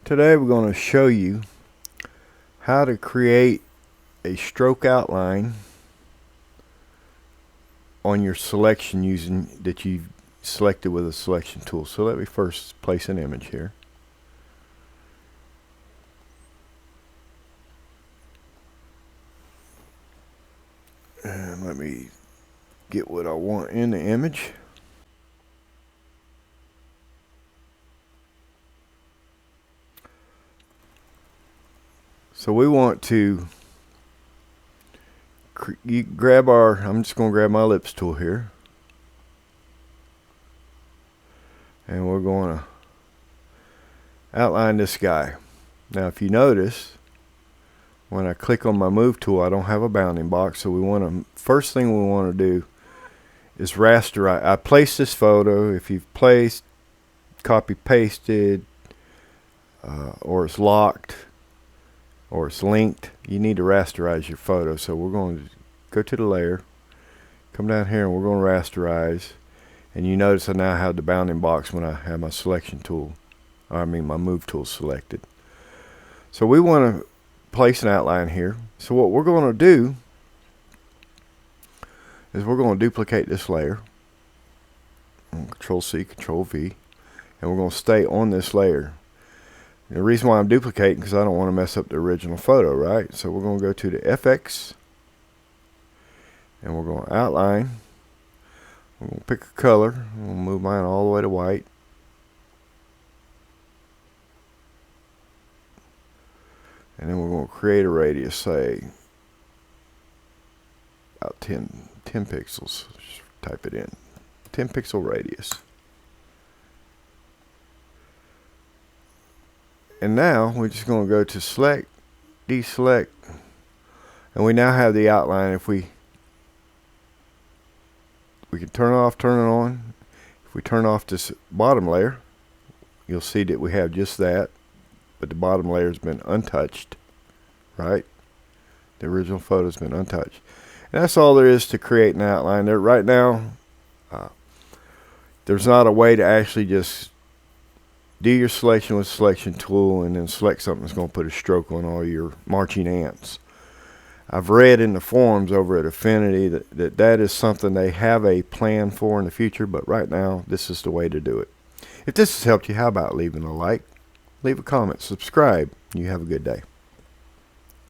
Today we're going to show you how to create a stroke outline on your selection that you've selected with a selection tool. So let me first place an image here. And let me get what I want in the image. So we want to I'm just going to grab my ellipse tool here, and we're going to outline this guy. Now if you notice, when I click on my move tool, I don't have a bounding box, so first thing we want to do is rasterize. I place this photo. If you've placed, copy pasted, or it's locked, or it's linked, you need to rasterize your photo. So we're going to go to the layer, come down here, and we're going to rasterize. And you notice I now have the bounding box when I have my selection tool, my move tool selected. So we want to place an outline here. So what we're going to do is we're going to duplicate this layer. Control C, Control V, and we're going to stay on this layer. The reason why I'm duplicating because I don't want to mess up the original photo, right? So we're going to go to the FX, and we're going to outline. We're going to pick a color. I'm going to move mine all the way to white. And then we're going to create a radius, say about 10 pixels. Just type it in. 10 pixel radius. And now we're just going to go to select, deselect, and we now have the outline. If we can turn it off, turn it on. If we turn off this bottom layer, you'll see that we have just that, but the bottom layer has been untouched, right? The original photo has been untouched. And that's all there is to create an outline. There right now, there's not a way to actually just do your selection with selection tool and then select something that's going to put a stroke on all your marching ants. I've read in the forums over at Affinity that is something they have a plan for in the future, but right now this is the way to do it. If this has helped you, how about leaving a like, leave a comment, subscribe. You have a good day.